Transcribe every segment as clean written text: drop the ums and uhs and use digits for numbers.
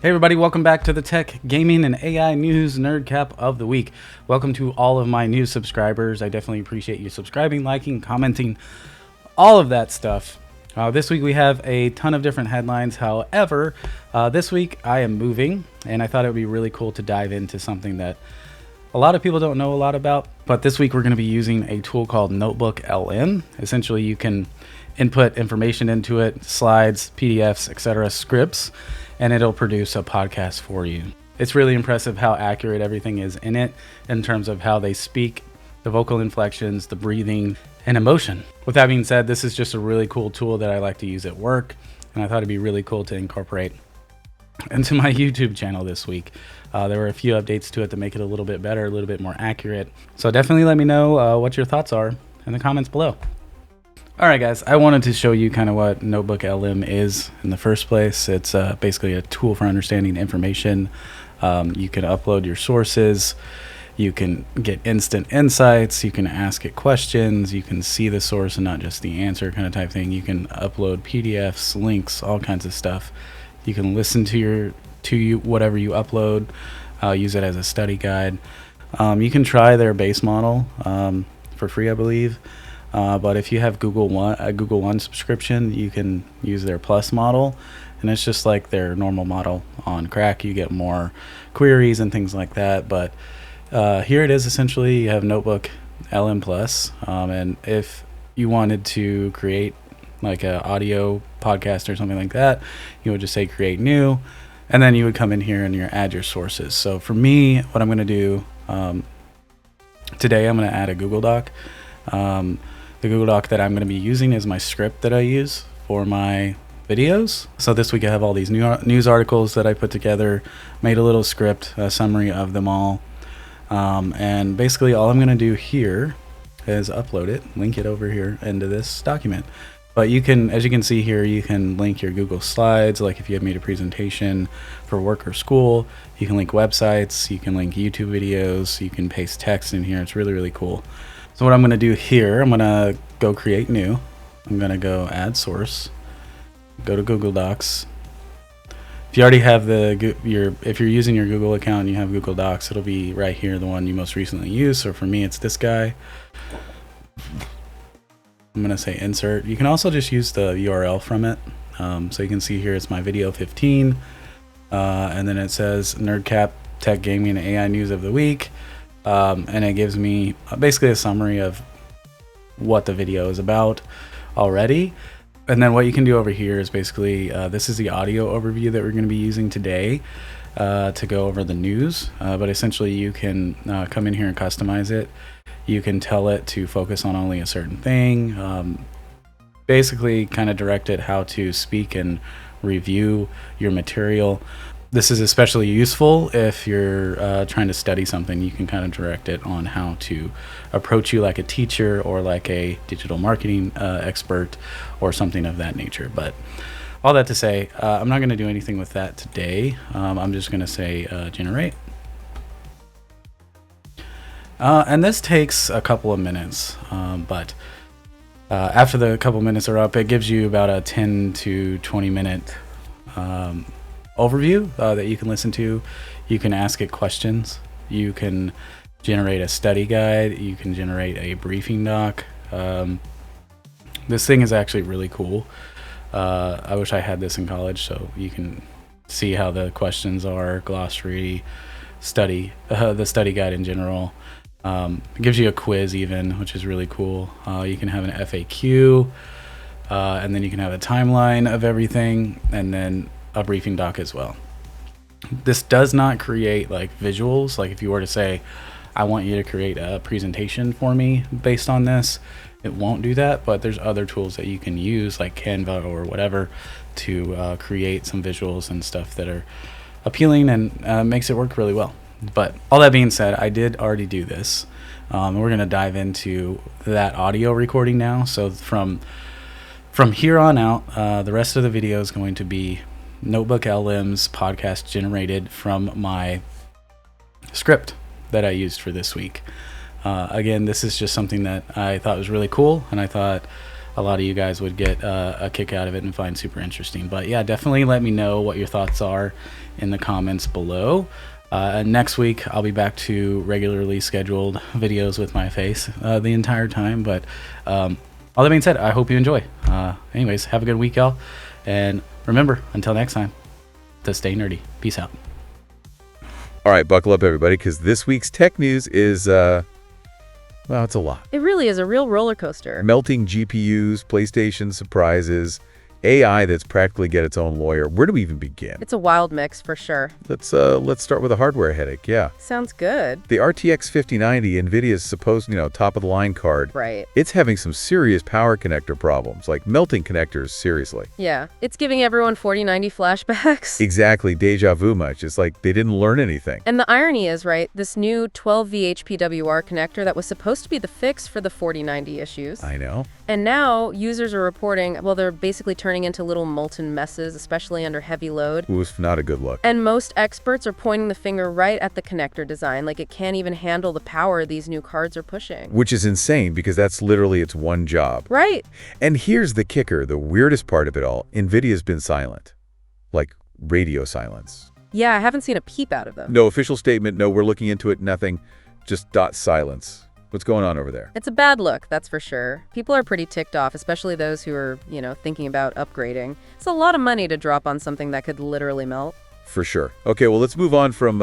Hey everybody, welcome back to the Tech, Gaming, and AI News Nerd Cap of the Week. Welcome to all of my new subscribers. I definitely appreciate you subscribing, liking, commenting, all of that stuff. This week we have a ton of different headlines. However, this week I am moving, and I thought it would be really cool to dive into something that a lot of people don't know a lot about. But this week we're going to be using a tool called NotebookLM. Essentially, you can input information into it, slides, PDFs, etc., scripts, and it'll produce a podcast for you. It's really impressive how accurate everything is in it in terms of how they speak, the vocal inflections, the breathing, and emotion. With that being said, this is just a really cool tool that I like to use at work, and I thought it'd be really cool to incorporate into my YouTube channel this week. There were a few updates to it to make it a little bit better, a little bit more accurate. So definitely let me know what your thoughts are in the comments below. Alright guys, I wanted to show you kind of what NotebookLM is in the first place. It's basically a tool for understanding information. You can upload your sources, you can get instant insights, you can ask it questions, you can see the source and not just the answer kind of type thing. You can upload PDFs, links, all kinds of stuff. You can listen to whatever you upload, use it as a study guide. You can try their base model for free, I believe. But if you have a Google One subscription, you can use their Plus model, and it's just like their normal model on crack. You get more queries and things like that. But here it is. Essentially, you have NotebookLM Plus, and if you wanted to create like an audio podcast or something like that, you would just say create new, and then you would come in here and you add your sources. So for me, what I'm going to do today, I'm going to add a Google Doc. The Google Doc that I'm going to be using is my script that I use for my videos. So this week I have all these news articles that I put together, made a little script, a summary of them all. And basically all I'm going to do here is upload it, link it over here into this document. But you can, as you can see here, you can link your Google Slides, like if you have made a presentation for work or school. You can link websites, you can link YouTube videos, you can paste text in here. It's really, really cool. So what I'm going to do here, I'm going to go create new. I'm going to go add source, go to Google Docs. If you already have if you're using your Google account and you have Google Docs, it'll be right here, the one you most recently used. So for me, it's this guy. I'm going to say insert. You can also just use the URL from it. So you can see here, it's my video 15. And then it says NerdCap, Tech, Gaming, and AI News of the Week. And it gives me basically a summary of what the video is about already. And then what you can do over here is basically, this is the audio overview that we're going to be using today to go over the news. But essentially you can come in here and customize it. You can tell it to focus on only a certain thing. Basically kind of direct it how to speak and review your material. This is especially useful if you're trying to study something. You can kind of direct it on how to approach you like a teacher or like a digital marketing expert or something of that nature. But all that to say, I'm not going to do anything with that today. I'm just going to say generate. And this takes a couple of minutes, but after the couple minutes are up, it gives you about a 10 to 20 minute overview that you can listen to. You can ask it questions. You can generate a study guide. You can generate a briefing doc. This thing is actually really cool. I wish I had this in college, so you can see how the questions are, glossary, the study guide in general. It gives you a quiz even, which is really cool. You can have an FAQ, and then you can have a timeline of everything, and then a briefing doc as well. This does not create like visuals. Like if you were to say, I want you to create a presentation for me based on this, it won't do that. But there's other tools that you can use like Canva or whatever to create some visuals and stuff that are appealing and makes it work really well. But all that being said, I did already do this. We're going to dive into that audio recording now. So from here on out, the rest of the video is going to be NotebookLM's podcast generated from my script that I used for this week. Again, this is just something that I thought was really cool, and I thought a lot of you guys would get a kick out of it and find super interesting. But yeah, definitely let me know what your thoughts are in the comments below. Next week, I'll be back to regularly scheduled videos with my face the entire time. But all that being said, I hope you enjoy. Anyways, have a good week, y'all. And remember, until next time, to stay nerdy. Peace out. All right, buckle up, everybody, because this week's tech news is, well, it's a lot. It really is a real roller coaster. Melting GPUs, PlayStation surprises, AI that's practically get its own lawyer. Where do we even begin? It's a wild mix for sure. Let's start with a hardware headache, yeah. Sounds good. The RTX 5090, Nvidia's supposed, top-of-the-line card. Right. It's having some serious power connector problems, like melting connectors, seriously. Yeah, it's giving everyone 4090 flashbacks. Exactly, deja vu much. It's like they didn't learn anything. And the irony is, right, this new 12V HPWR connector that was supposed to be the fix for the 4090 issues. I know. And now users are reporting, well, they're basically turning into little molten messes, especially under heavy load. Oof, not a good look. And most experts are pointing the finger right at the connector design, like it can't even handle the power these new cards are pushing. Which is insane, because that's literally its one job. Right. And here's the kicker, the weirdest part of it all. Nvidia's been silent. Like, radio silence. Yeah, I haven't seen a peep out of them. No official statement, no we're looking into it, nothing. Just silence. What's going on over there? It's a bad look, that's for sure. People are pretty ticked off, especially those who are, thinking about upgrading. It's a lot of money to drop on something that could literally melt. For sure. Okay, well, let's move on from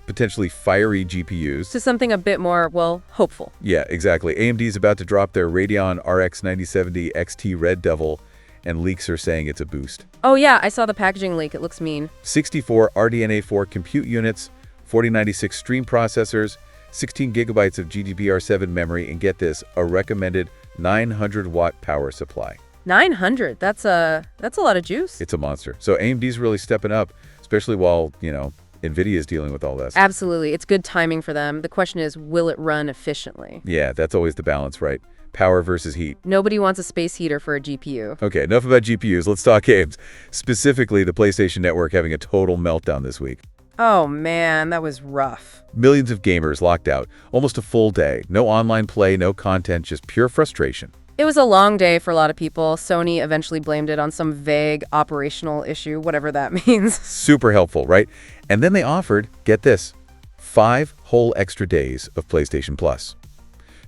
potentially fiery GPUs to something a bit more, well, hopeful. Yeah, exactly. AMD's about to drop their Radeon RX 9070 XT Red Devil, and leaks are saying it's a boost. Oh yeah, I saw the packaging leak. It looks mean. 64 RDNA 4 compute units, 4096 stream processors, 16 gigabytes of GDDR7 memory, and get this, a recommended 900-watt power supply. 900? That's a lot of juice. It's a monster. So AMD's really stepping up, especially while, Nvidia is dealing with all this. Absolutely. It's good timing for them. The question is, will it run efficiently? Yeah, that's always the balance, right? Power versus heat. Nobody wants a space heater for a GPU. Okay, enough about GPUs. Let's talk games. Specifically, the PlayStation Network having a total meltdown this week. Oh man, that was rough. Millions of gamers locked out. Almost a full day. No online play, no content, just pure frustration. It was a long day for a lot of people. Sony eventually blamed it on some vague operational issue, whatever that means. Super helpful, right? And then they offered, get this, 5 whole extra days of PlayStation Plus.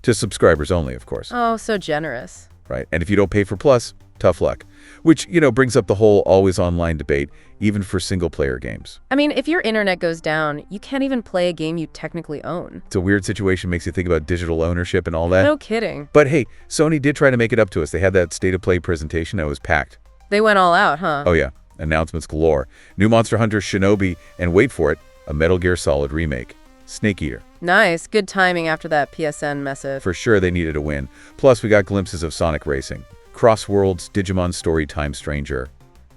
To subscribers only, of course. Oh, so generous. Right. And if you don't pay for Plus, tough luck. Which, brings up the whole always online debate, even for single-player games. I mean, if your internet goes down, you can't even play a game you technically own. It's a weird situation, makes you think about digital ownership and all that. No kidding. But hey, Sony did try to make it up to us. They had that State of Play presentation that was packed. They went all out, huh? Oh yeah, announcements galore. New Monster Hunter Shinobi, and wait for it, a Metal Gear Solid remake. Snake Eater. Nice. Good timing after that PSN message. For sure they needed a win. Plus, we got glimpses of Sonic Racing, Cross Worlds, Digimon Story Time Stranger,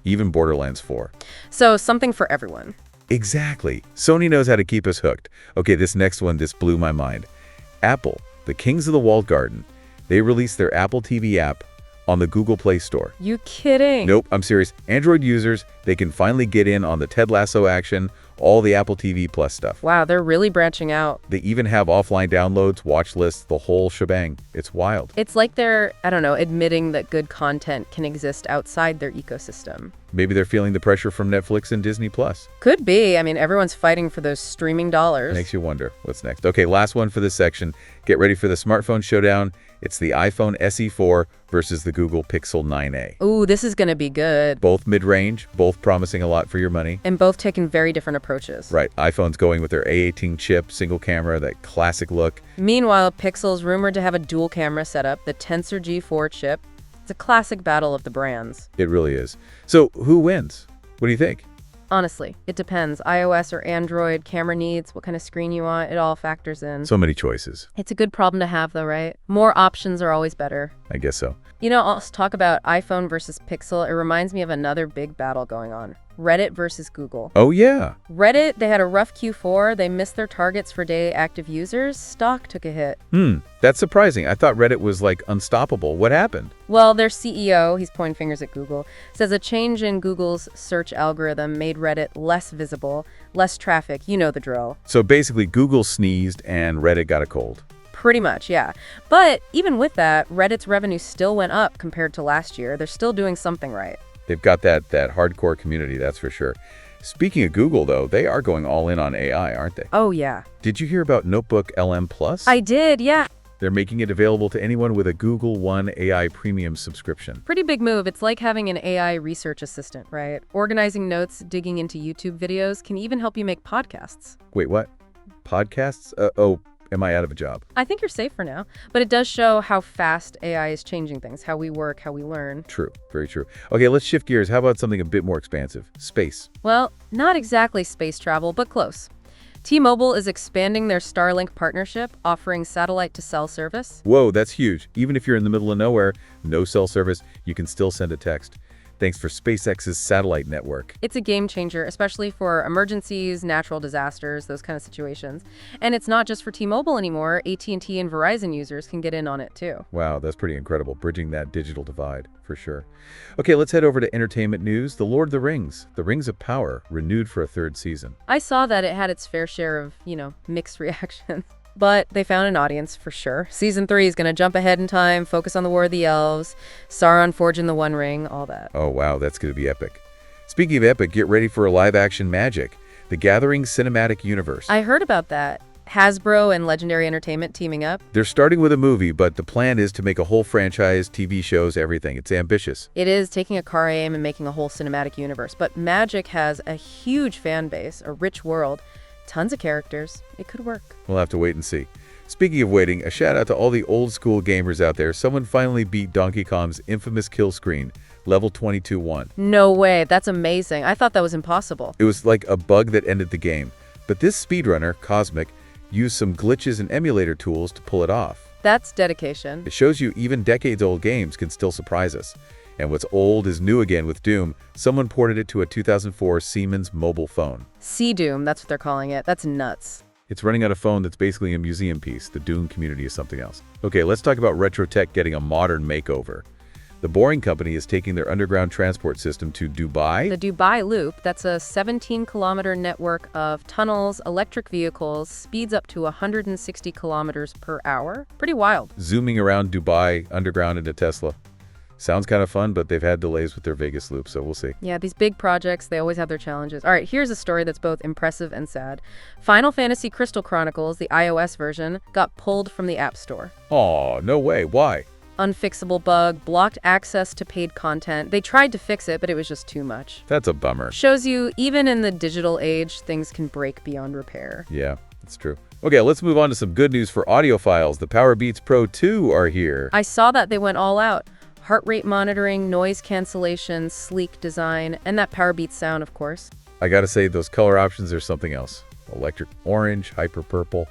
even Borderlands 4. So, something for everyone. Exactly. Sony knows how to keep us hooked. Okay, this next one, this blew my mind. Apple, the kings of the walled garden, they released their Apple TV app on the Google Play Store. You kidding? Nope, I'm serious. Android users, they can finally get in on the Ted Lasso action, all the Apple TV Plus stuff. Wow, they're really branching out. They even have offline downloads, watch lists, the whole shebang. It's wild. It's like they're, admitting that good content can exist outside their ecosystem. Maybe they're feeling the pressure from Netflix and Disney Plus. Could be. I mean, everyone's fighting for those streaming dollars. Makes you wonder what's next. Okay, last one for this section. Get ready for the smartphone showdown. It's the iPhone SE4 versus the Google Pixel 9a. Ooh, this is going to be good. Both mid-range, both promising a lot for your money. And both taking very different approaches. Right. iPhone's going with their A18 chip, single camera, that classic look. Meanwhile, Pixel's rumored to have a dual camera setup, the Tensor G4 chip. It's a classic battle of the brands. It really is. So who wins? What do you think? Honestly, it depends. iOS or Android, camera needs, what kind of screen you want, it all factors in. So many choices. It's a good problem to have though, right? More options are always better. I guess so. Let's talk about iPhone versus Pixel. It reminds me of another big battle going on. Reddit versus Google. Oh, yeah. Reddit, they had a rough Q4. They missed their targets for daily active users. Stock took a hit. That's surprising. I thought Reddit was, unstoppable. What happened? Well, their CEO, he's pointing fingers at Google, says a change in Google's search algorithm made Reddit less visible, less traffic. You know the drill. So basically, Google sneezed and Reddit got a cold. Pretty much, yeah. But even with that, Reddit's revenue still went up compared to last year. They're still doing something right. They've got that hardcore community, that's for sure. Speaking of Google, though, they are going all in on AI, aren't they? Oh, yeah. Did you hear about NotebookLM Plus? I did, yeah. They're making it available to anyone with a Google One AI Premium subscription. Pretty big move. It's like having an AI research assistant, right? Organizing notes, digging into YouTube videos can even help you make podcasts. Wait, what? Podcasts? Am I out of a job? I think you're safe for now, but it does show how fast AI is changing things, how we work, how we learn. True, very true. Okay, let's shift gears. How about something a bit more expansive? Space. Well, not exactly space travel, but close. T-Mobile is expanding their Starlink partnership, offering satellite-to-cell service. Whoa, that's huge. Even if you're in the middle of nowhere, no cell service, you can still send a text. Thanks for SpaceX's satellite network. It's a game changer, especially for emergencies, natural disasters, those kind of situations. And it's not just for T-Mobile anymore. AT&T and Verizon users can get in on it too. Wow, that's pretty incredible, bridging that digital divide, for sure. Okay, let's head over to entertainment news. The Lord of the Rings of Power, renewed for a third season. I saw that it had its fair share of, mixed reactions. But they found an audience, for sure. Season 3 is going to jump ahead in time, focus on the War of the Elves, Sauron forging the One Ring, all that. Oh, wow, that's going to be epic. Speaking of epic, get ready for a live-action magic, The Gathering Cinematic Universe. I heard about that. Hasbro and Legendary Entertainment teaming up. They're starting with a movie, but the plan is to make a whole franchise, TV shows, everything. It's ambitious. It is taking a car aim and making a whole cinematic universe. But Magic has a huge fan base, a rich world, tons of characters. It could work. We'll have to wait and see. Speaking of waiting, a shout out to all the old school gamers out there. Someone finally beat Donkey Kong's infamous kill screen, level 22-1. No way. That's amazing. I thought that was impossible. It was like a bug that ended the game. But this speedrunner, Cosmic, used some glitches and emulator tools to pull it off. That's dedication. It shows you even decades-old games can still surprise us. And what's old is new again with Doom. Someone ported it to a 2004 Siemens mobile phone. C-Doom, that's what they're calling it. That's nuts. It's running on a phone that's basically a museum piece. The Doom community is something else. Okay, let's talk about retro tech getting a modern makeover. The Boring Company is taking their underground transport system to Dubai. The Dubai Loop, that's a 17-kilometer network of tunnels, electric vehicles, speeds up to 160 kilometers per hour. Pretty wild. Zooming around Dubai underground in a Tesla. Sounds kind of fun, but they've had delays with their Vegas loop, so we'll see. Yeah, these big projects, they always have their challenges. All right, here's a story that's both impressive and sad. Final Fantasy Crystal Chronicles, the iOS version, got pulled from the App Store. Aw, no way. Why? Unfixable bug, blocked access to paid content. They tried to fix it, but it was just too much. That's a bummer. Shows you, even in the digital age, things can break beyond repair. Yeah, that's true. Okay, let's move on to some good news for audiophiles. The Powerbeats Pro 2 are here. I saw that they went all out. Heart rate monitoring, noise cancellation, sleek design, and that Powerbeats sound, of course. I gotta say, those color options are something else. Electric orange, hyper purple.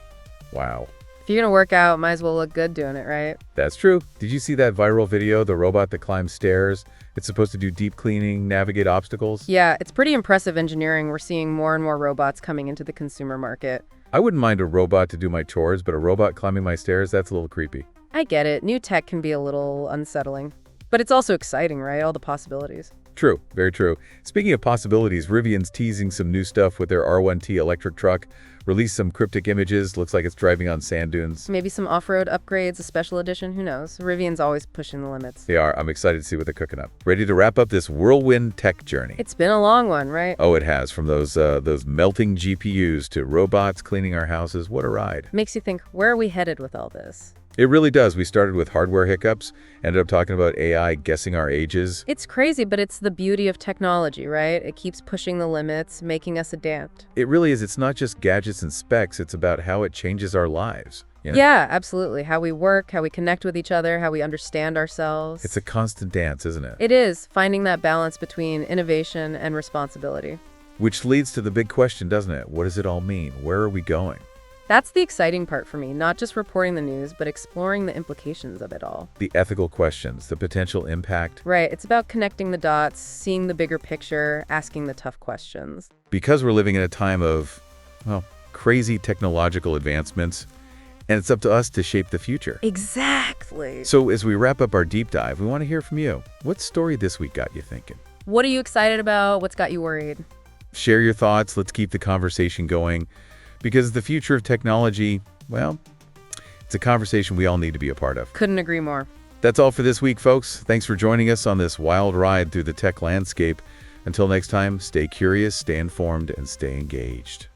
Wow. If you're gonna work out, might as well look good doing it, right? That's true. Did you see that viral video, the robot that climbs stairs? It's supposed to do deep cleaning, navigate obstacles. Yeah, it's pretty impressive engineering. We're seeing more and more robots coming into the consumer market. I wouldn't mind a robot to do my chores, but a robot climbing my stairs, that's a little creepy. I get it. New tech can be a little unsettling. But it's also exciting, right? All the possibilities. True, very true. Speaking of possibilities, Rivian's teasing some new stuff with their R1T electric truck. Released some cryptic images, looks like it's driving on sand dunes. Maybe some off-road upgrades, a special edition, who knows? Rivian's always pushing the limits. They are. I'm excited to see what they're cooking up. Ready to wrap up this whirlwind tech journey. It's been a long one, right? Oh, it has. From those melting GPUs to robots cleaning our houses. What a ride. Makes you think, where are we headed with all this? It really does. We started with hardware hiccups, ended up talking about AI guessing our ages. It's crazy, but it's the beauty of technology, right? It keeps pushing the limits, making us adapt. It really is. It's not just gadgets and specs. It's about how it changes our lives. You know? Yeah, absolutely. How we work, how we connect with each other, how we understand ourselves. It's a constant dance, isn't it? It is, finding that balance between innovation and responsibility. Which leads to the big question, doesn't it? What does it all mean? Where are we going? That's the exciting part for me, not just reporting the news, but exploring the implications of it all. The ethical questions, the potential impact. Right, it's about connecting the dots, seeing the bigger picture, asking the tough questions. Because we're living in a time of, well, crazy technological advancements, and it's up to us to shape the future. Exactly. So as we wrap up our deep dive, we want to hear from you. What story this week got you thinking? What are you excited about? What's got you worried? Share your thoughts. Let's keep the conversation going. Because the future of technology, well, It's a conversation we all need to be a part of. Couldn't agree more. That's all for this week, folks. Thanks for joining us on this wild ride through the tech landscape. Until next time, stay curious, stay informed, and stay engaged.